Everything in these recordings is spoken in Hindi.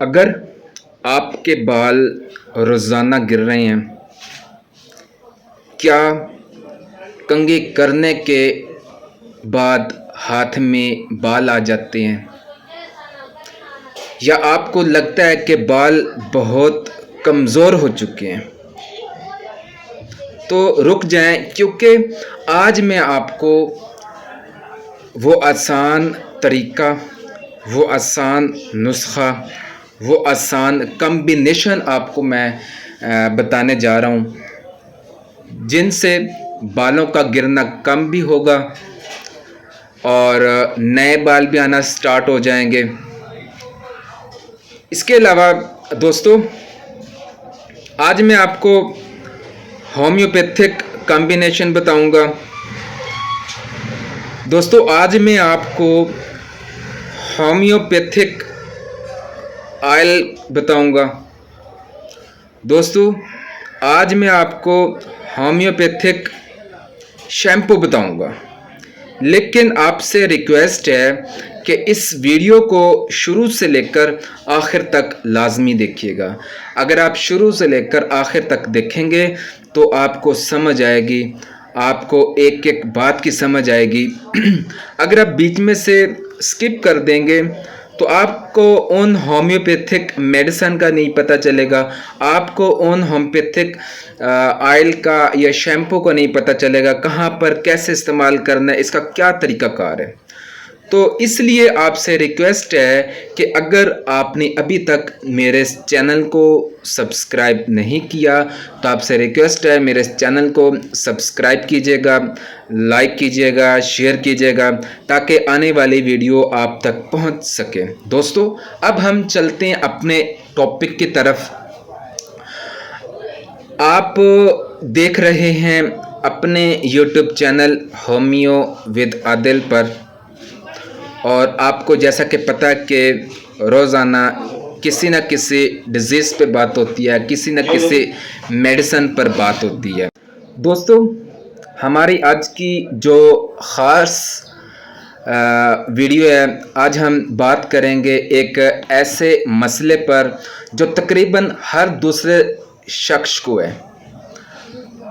अगर आपके बाल रोज़ाना गिर रहे हैं, क्या कंघी करने के बाद हाथ में बाल आ जाते हैं, या आपको लगता है कि बाल बहुत कमज़ोर हो चुके हैं, तो रुक जाएं, क्योंकि आज मैं आपको वो आसान तरीका, वो आसान नुस्खा, वो आसान कम्बिनेशन आपको मैं बताने जा रहा हूँ, जिनसे बालों का गिरना कम भी होगा और नए बाल भी आना स्टार्ट हो जाएंगे। इसके अलावा दोस्तों, आज मैं आपको होम्योपैथिक कॉम्बिनेशन बताऊंगा। दोस्तों, आज मैं आपको होम्योपैथिक ऑयल बताऊंगा। दोस्तों, आज मैं आपको होम्योपैथिक शैम्पू बताऊंगा, लेकिन आपसे रिक्वेस्ट है कि इस वीडियो को शुरू से लेकर आखिर तक लाजमी देखिएगा। अगर आप शुरू से लेकर आखिर तक देखेंगे तो आपको समझ आएगी, आपको एक एक बात की समझ आएगी। अगर आप बीच में से स्किप कर देंगे तो आपको उन होम्योपैथिक मेडिसिन का नहीं पता चलेगा, आपको उन होम्योपैथिक ऑयल का या शैम्पू का नहीं पता चलेगा, कहाँ पर कैसे इस्तेमाल करना है, इसका क्या तरीक़ाकार है। तो इसलिए आपसे रिक्वेस्ट है कि अगर आपने अभी तक मेरे चैनल को सब्सक्राइब नहीं किया तो आपसे रिक्वेस्ट है मेरे चैनल को सब्सक्राइब कीजिएगा, लाइक कीजिएगा, शेयर कीजिएगा, ताकि आने वाली वीडियो आप तक पहुंच सके। दोस्तों, अब हम चलते हैं अपने टॉपिक की तरफ। आप देख रहे हैं अपने YouTube channel homeo with Adil पर, और आपको जैसा कि पता है कि रोज़ाना किसी न किसी डिजीज़ पे बात होती है, किसी न किसी मेडिसिन पर बात होती है। दोस्तों, हमारी आज की जो ख़ास वीडियो है, आज हम बात करेंगे एक ऐसे मसले पर जो तकरीबन हर दूसरे शख्स को है,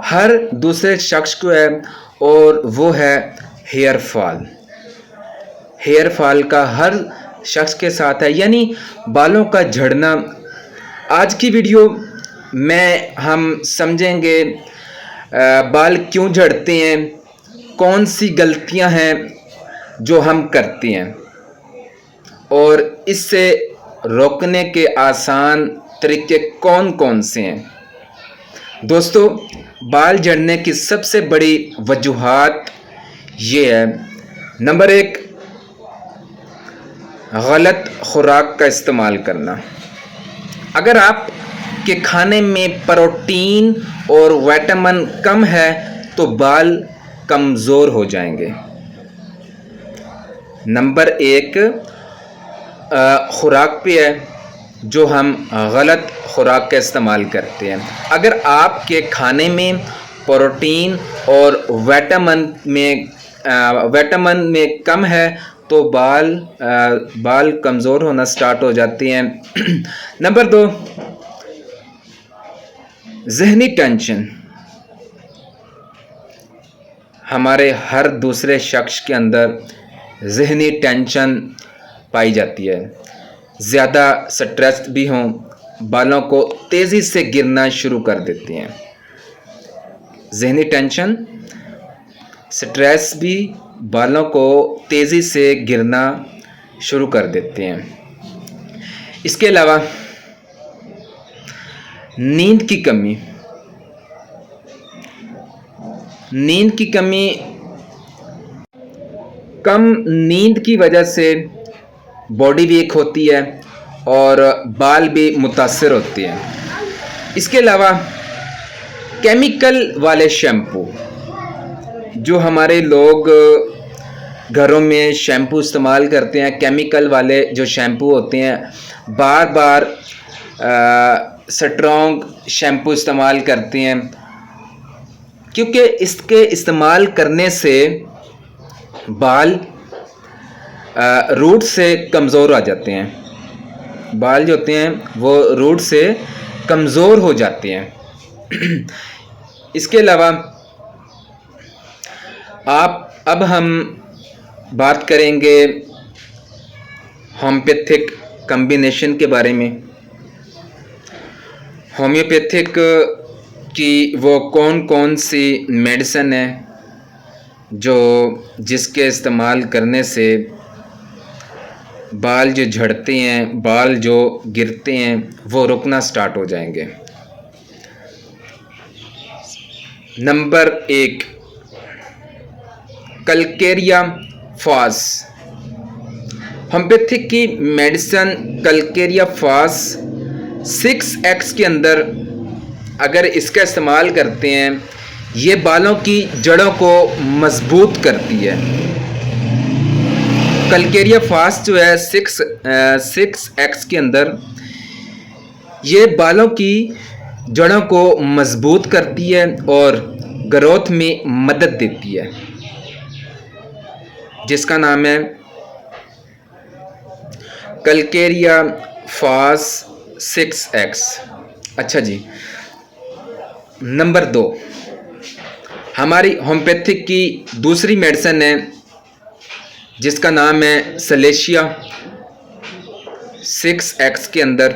हर दूसरे शख्स को है, और वो है हेयर फॉल। हेयर फॉल का हर शख्स के साथ है, यानी बालों का झड़ना। आज की वीडियो में हम समझेंगे बाल क्यों झड़ते हैं, कौन सी गलतियां हैं जो हम करते हैं, और इससे रोकने के आसान तरीके कौन कौन से हैं। दोस्तों, बाल झड़ने की सबसे बड़ी वजूहात ये है, नंबर 1, गलत खुराक का इस्तेमाल करना। अगर आप के खाने में प्रोटीन और विटामिन कम है तो बाल कमज़ोर हो जाएंगे। नंबर 1 खुराक पे है, जो हम गलत खुराक का इस्तेमाल करते हैं। अगर आपके खाने में प्रोटीन और विटामिन में कम है तो बाल कमज़ोर होना स्टार्ट हो जाते हैं। नंबर 2, ज़हनी टेंशन। हमारे हर दूसरे शख्स के अंदर ज़हनी टेंशन पाई जाती है। ज़्यादा स्ट्रेस भी हों, बालों को तेज़ी से गिरना शुरू कर देते हैं। ज़हनी टेंशन, स्ट्रेस भी बालों को तेज़ी से गिरना शुरू कर देते हैं। इसके अलावा नींद की कमी। नींद की कमी, कम नींद की वजह से बॉडी वीक होती है और बाल भी मुतासिर होते हैं। इसके अलावा केमिकल वाले शैम्पू, जो हमारे लोग घरों में शैम्पू इस्तेमाल करते हैं, केमिकल वाले जो शैम्पू होते हैं, बार बार स्ट्रॉन्ग शैम्पू इस्तेमाल करते हैं, क्योंकि इसके इस्तेमाल करने से बाल रूट से कमज़ोर आ जाते हैं। बाल जो होते हैं वो रूट से कमज़ोर हो जाते हैं। इसके अलावा अब हम बात करेंगे होम्योपैथिक कॉम्बिनेशन के बारे में। होम्योपैथिक की वो कौन कौन सी मेडिसिन है जिसके इस्तेमाल करने से बाल जो झड़ते हैं, बाल जो गिरते हैं, वो रुकना स्टार्ट हो जाएंगे। Number 1, calcarea phos. होम्योपैथिक की मेडिसिन कलकेरिया फॉस 6X के अंदर अगर इसका इस्तेमाल करते हैं, ये बालों की जड़ों को मजबूत करती है। कलकेरिया फॉस जो है 6X के अंदर ये बालों की जड़ों को मजबूत करती है और ग्रोथ में मदद देती है, जिसका नाम है कलकेरिया फॉस 6X। अच्छा जी, नंबर 2, हमारी होम्योपैथिक की दूसरी मेडिसिन है जिसका नाम है सलेशिया 6X के अंदर।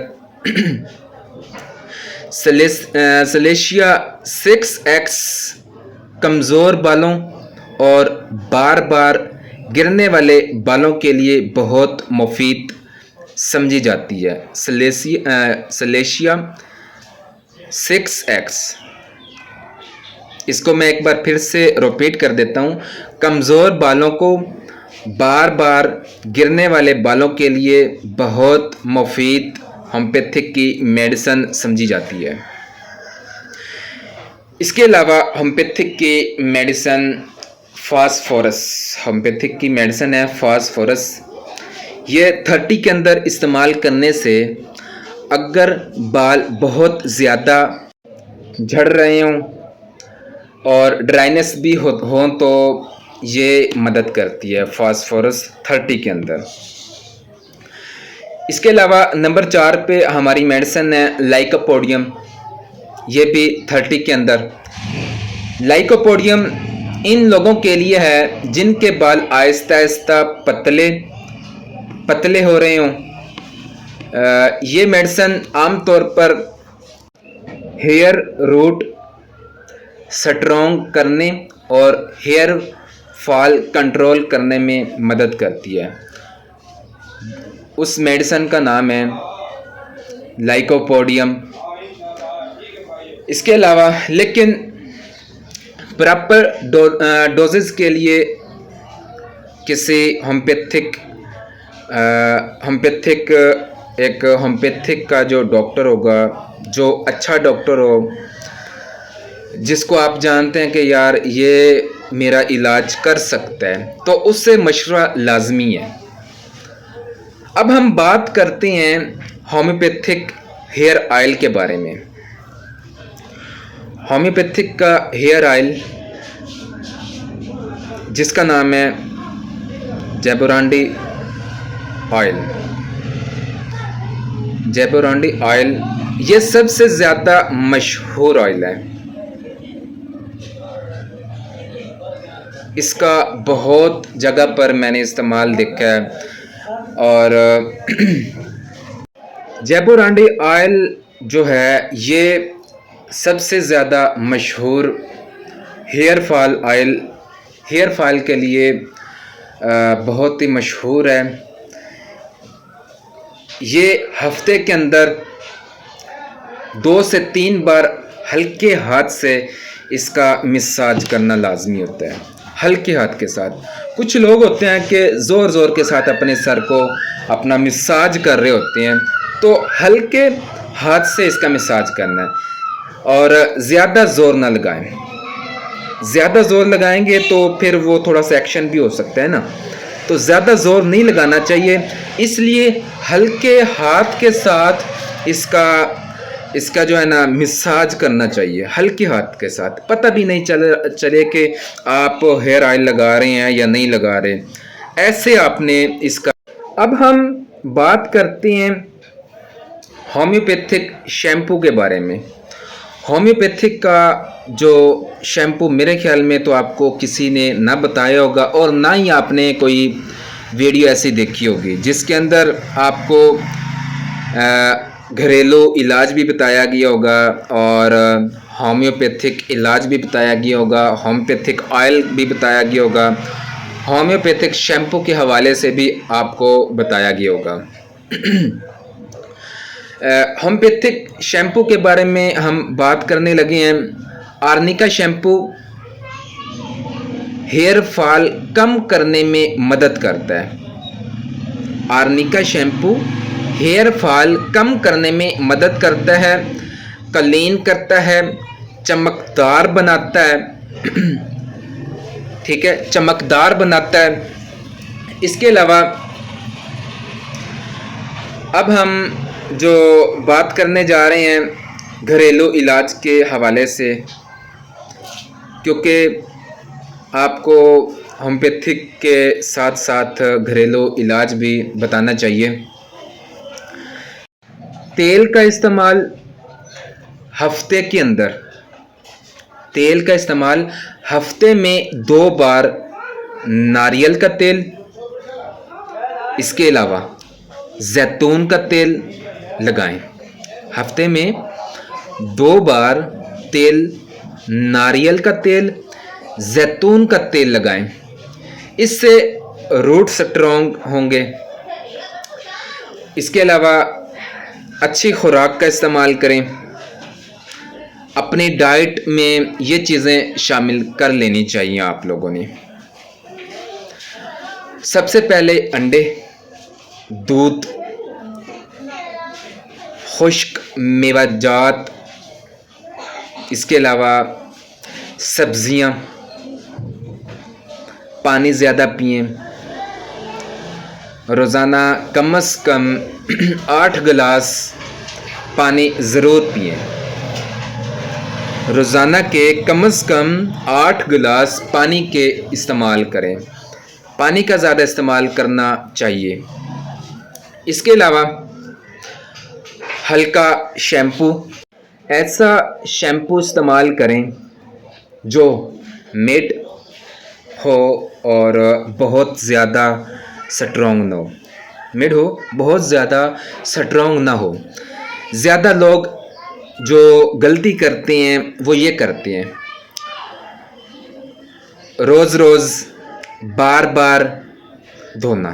सलेशिया 6X कमज़ोर बालों और बार बार गिरने वाले बालों के लिए बहुत मुफीद समझी जाती है। सलेशिया 6X, इसको मैं एक बार फिर से रिपीट कर देता हूँ। कमज़ोर बालों को, बार बार गिरने वाले बालों के लिए बहुत मुफीद होम्योपैथिक की मेडिसिन समझी जाती है। इसके अलावा होम्योपैथिक की मेडिसिन फास्फोरस, होम्योपैथिक की मेडिसिन है फास्फोरस। ये 30 के अंदर इस्तेमाल करने से अगर बाल बहुत ज़्यादा झड़ रहे हों और ड्राइनेस भी हो तो ये मदद करती है फास्फोरस 30 के अंदर। इसके अलावा नंबर 4 पे हमारी मेडिसिन है लाइकोपोडियम, ये भी 30 के अंदर। लाइकोपोडियम इन लोगों के लिए है जिनके बाल आहिस्ता आहिस्ता पतले हो रहे हों। ये मेडिसिन आमतौर पर हेयर रूट स्ट्रॉन्ग करने और हेयर फॉल कंट्रोल करने में मदद करती है। उस मेडिसिन का नाम है लाइकोपोडियम। इसके अलावा लेकिन प्रॉपर डोजेस के लिए किसी होम्योपैथिक का जो डॉक्टर होगा, जो अच्छा डॉक्टर हो, जिसको आप जानते हैं कि यार ये मेरा इलाज कर सकता है, तो उससे मशवरा लाजमी है। अब हम बात करते हैं होम्योपैथिक हेयर ऑयल के बारे में। होम्योपैथिक का हेयर ऑयल जिसका नाम है जैबोरांडी ऑयल। जैबोरांडी ऑयल ये सबसे ज़्यादा मशहूर ऑयल है। इसका बहुत जगह पर मैंने इस्तेमाल देखा है और जैबोरांडी ऑयल जो है ये सबसे ज़्यादा मशहूर hair fall oil, hair fall के लिए बहुत ही मशहूर है। ये हफ्ते के अंदर 2 से 3 बार हल्के हाथ से इसका मसाज करना लाजमी होता है, हल्के हाथ के साथ। कुछ लोग होते हैं कि ज़ोर ज़ोर के साथ अपने सर को अपना मसाज कर रहे होते हैं, तो हल्के हाथ से इसका मसाज करना है और ज़्यादा ज़ोर ना लगाएं। ज़्यादा ज़ोर लगाएंगे तो फिर वो थोड़ा सा एक्शन भी हो सकता है ना, तो ज़्यादा ज़ोर नहीं लगाना चाहिए। इसलिए हल्के हाथ के साथ इसका जो है ना मसाज करना चाहिए, हल्के हाथ के साथ। पता भी नहीं चले कि आप हेयर ऑयल लगा रहे हैं या नहीं लगा रहे, ऐसे आपने इसका। अब हम बात करते हैं होम्योपैथिक शैम्पू के बारे में। होम्योपैथिक का जो शैम्पू मेरे ख्याल में तो आपको किसी ने ना बताया होगा और ना ही आपने कोई वीडियो ऐसी देखी होगी जिसके अंदर आपको घरेलू इलाज भी बताया गया होगा और होम्योपैथिक इलाज भी बताया गया होगा, होम्योपैथिक ऑयल भी बताया गया होगा, होम्योपैथिक शैम्पू के हवाले से भी आपको बताया गया होगा। होम्योपैथिक शैम्पू के बारे में हम बात करने लगे हैं। आर्निका शैम्पू हेयर फॉल कम करने में मदद करता है। आर्निका शैम्पू हेयर फॉल कम करने में मदद करता है, क्लीन करता है, चमकदार बनाता है। ठीक है, चमकदार बनाता है। इसके अलावा अब हम जो बात करने जा रहे हैं घरेलू इलाज के हवाले से, क्योंकि आपको होम्योपैथिक के साथ साथ घरेलू इलाज भी बताना चाहिए। तेल का इस्तेमाल हफ्ते के अंदर, तेल का इस्तेमाल हफ्ते में 2 बार नारियल का तेल, इसके अलावा जैतून का तेल लगाएं। हफ्ते में 2 बार तेल, नारियल का तेल, जैतून का तेल लगाएं। इससे रूट स्ट्रॉन्ग होंगे। इसके अलावा अच्छी खुराक का इस्तेमाल करें। अपनी डाइट में ये चीज़ें शामिल कर लेनी चाहिए आप लोगों ने। सबसे पहले अंडे, दूध, खुश्क मेवाजात, इसके अलावा सब्जियां, पानी ज़्यादा पिएं। रोज़ाना कम से कम 8 गिलास पानी ज़रूर पिएं। रोज़ाना के कम से कम 8 गिलास पानी के इस्तेमाल करें। पानी का ज़्यादा इस्तेमाल करना चाहिए। इसके अलावा हल्का शैम्पू, ऐसा शैम्पू इस्तेमाल करें जो मेड हो और बहुत ज़्यादा स्ट्रॉन्ग ना हो। मिड हो, बहुत ज़्यादा स्ट्रॉन्ग ना हो। ज़्यादा लोग जो गलती करते हैं वो ये करते हैं, रोज़ रोज़ बार बार धोना,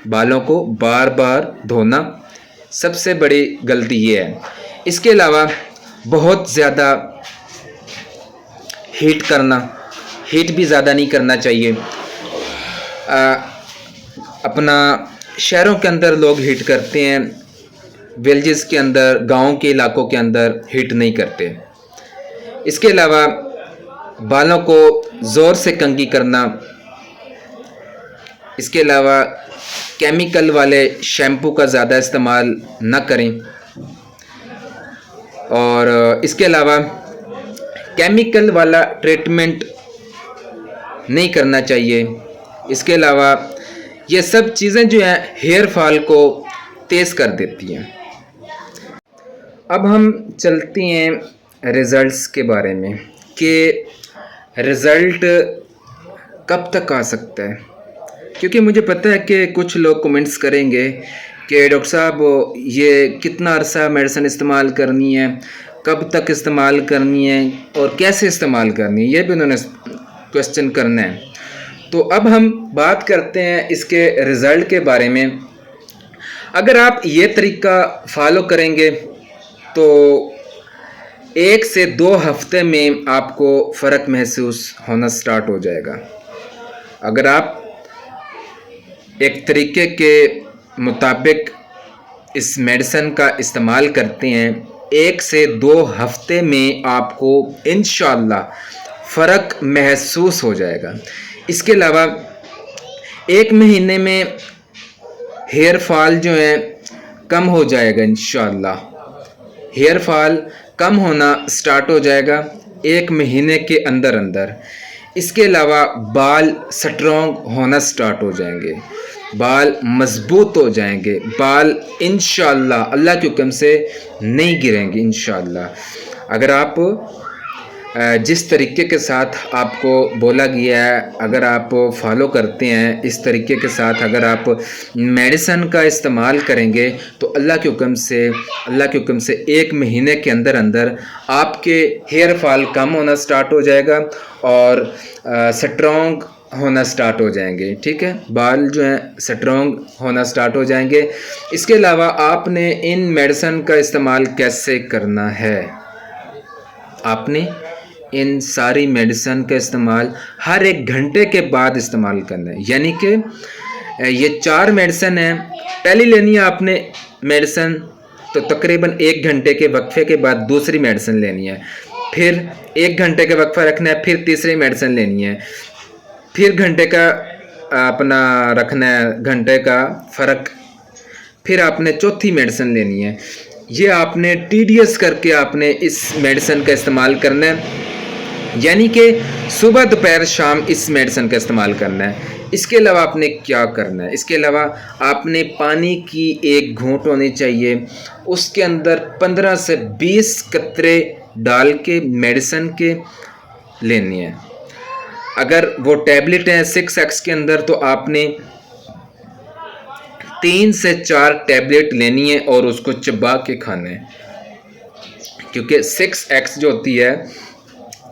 बालों को बार बार धोना सबसे बड़ी गलती ये है। इसके अलावा बहुत ज़्यादा हीट करना, हीट भी ज़्यादा नहीं करना चाहिए। अपना शहरों के अंदर लोग हीट करते हैं, विलेजेस के अंदर, गाँव के इलाकों के अंदर हीट नहीं करते। इसके अलावा बालों को ज़ोर से कंघी करना, इसके अलावा केमिकल वाले शैम्पू का ज़्यादा इस्तेमाल न करें और इसके अलावा केमिकल वाला ट्रीटमेंट नहीं करना चाहिए। इसके अलावा ये सब चीज़ें जो हैं हेयर फॉल को तेज़ कर देती हैं। अब हम चलते हैं रिज़ल्ट्स के बारे में कि रिज़ल्ट कब तक आ सकता है, क्योंकि मुझे पता है कि कुछ लोग कमेंट्स करेंगे कि डॉक्टर साहब ये कितना अरसा मेडिसिन इस्तेमाल करनी है, कब तक इस्तेमाल करनी है और कैसे इस्तेमाल करनी है, ये भी उन्होंने क्वेश्चन करना है। तो अब हम बात करते हैं इसके रिज़ल्ट के बारे में। अगर आप ये तरीका फॉलो करेंगे तो 1 से 2 हफ्ते में आपको फ़र्क महसूस होना स्टार्ट हो जाएगा। अगर आप एक तरीके के मुताबिक इस मेडिसिन का इस्तेमाल करते हैं, 1 से 2 हफ्ते में आपको इंशाअल्लाह फ़र्क महसूस हो जाएगा। इसके अलावा 1 महीने में हेयर फॉल जो है कम हो जाएगा इंशाअल्लाह। हेयर फॉल कम होना स्टार्ट हो जाएगा 1 महीने के अंदर अंदर। इसके अलावा बाल स्ट्रॉन्ग होना स्टार्ट हो जाएंगे। बाल मजबूत हो जाएंगे, बाल इंशाअल्लाह अल्लाह के हुक्म से नहीं गिरेंगे इंशाअल्लाह। अगर आप जिस तरीके के साथ आपको बोला गया है, अगर आप फॉलो करते हैं इस तरीके के साथ, अगर आप मेडिसिन का इस्तेमाल करेंगे तो अल्लाह के हुक्म से 1 महीने के अंदर अंदर आपके हेयर फॉल कम होना स्टार्ट हो जाएगा और स्ट्रॉन्ग होना स्टार्ट हो जाएंगे। ठीक है, बाल जो हैं स्ट्रॉन्ग होना स्टार्ट हो जाएंगे। इसके अलावा आपने इन मेडिसिन का इस्तेमाल कैसे करना है, आपने इन सारी मेडिसिन का इस्तेमाल हर 1 घंटे के बाद इस्तेमाल करना है। यानी कि ये 4 मेडिसिन हैं, पहली लेनी है आपने मेडिसिन तो तकरीबन 1 घंटे के वक्फे के बाद दूसरी मेडिसिन लेनी है, फिर 1 घंटे का वक्फा रखना है, फिर तीसरी मेडिसिन लेनी है, फिर घंटे का अपना रखना है, घंटे का फ़र्क, फिर आपने चौथी मेडिसिन लेनी है। ये आपने TDS करके आपने इस मेडिसिन का इस्तेमाल करना है, यानी कि सुबह दोपहर शाम इस मेडिसिन का इस्तेमाल करना है। इसके अलावा आपने क्या करना है, इसके अलावा आपने पानी की 1 घूंट होनी चाहिए, उसके अंदर 15 से 20 कतरे डाल के मेडिसिन के लेनी है। अगर वो टैबलेट है 6X के अंदर तो आपने 3 से 4 टैबलेट लेनी है और उसको चबा के खाना है, क्योंकि 6X जो होती है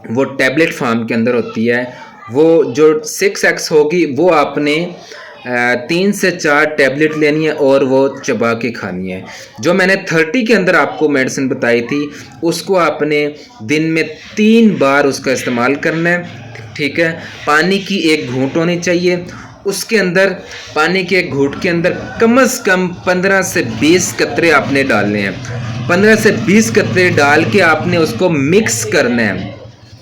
वो टैबलेट फार्म के अंदर होती है। वो जो 6X होगी वो आपने 3 से 4 टैबलेट लेनी है और वो चबा के खानी है। जो मैंने 30 के अंदर आपको मेडिसिन बताई थी उसको आपने दिन में 3 बार उसका इस्तेमाल करना है। ठीक है, पानी की 1 घूंट होनी चाहिए, उसके अंदर पानी के 1 घूंट के अंदर कम से कम 15 से 20 कतरे आपने डालने हैं। 15 से 20 कतरे डाल के आपने उसको मिक्स करना है,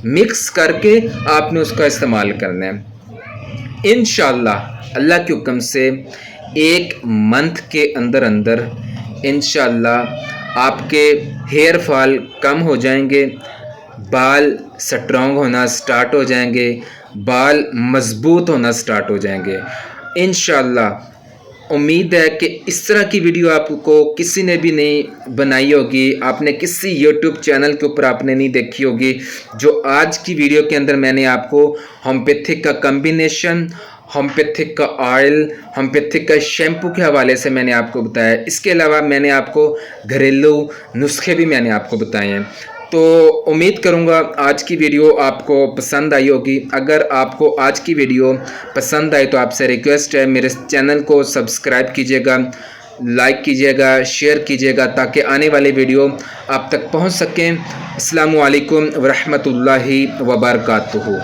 मिक्स करके आपने उसका इस्तेमाल करना है। इंशाअल्लाह अल्लाह के हुक्म से 1 मंथ के अंदर अंदर इंशाअल्लाह आपके हेयर फॉल कम हो जाएंगे, बाल स्ट्रॉन्ग होना स्टार्ट हो जाएंगे, बाल मजबूत होना स्टार्ट हो जाएंगे इंशाअल्लाह। उम्मीद है कि इस तरह की वीडियो आपको किसी ने भी नहीं बनाई होगी, आपने किसी यूट्यूब चैनल के ऊपर आपने नहीं देखी होगी। जो आज की वीडियो के अंदर मैंने आपको होम्योपैथिक का कम्बिनेशन, होम्योपैथिक का ऑयल, होम्योपैथिक का शैम्पू के हवाले से मैंने आपको बताया। इसके अलावा मैंने आपको घरेलू नुस्खे भी मैंने आपको बताए हैं। तो उम्मीद करूंगा आज की वीडियो आपको पसंद आई होगी। अगर आपको आज की वीडियो पसंद आई तो आपसे रिक्वेस्ट है मेरे चैनल को सब्सक्राइब कीजिएगा, लाइक कीजिएगा, शेयर कीजिएगा ताकि आने वाली वीडियो आप तक पहुंच सकें। अस्सलामु अलैकुम व रहमतुल्लाहि व बरकातुहू।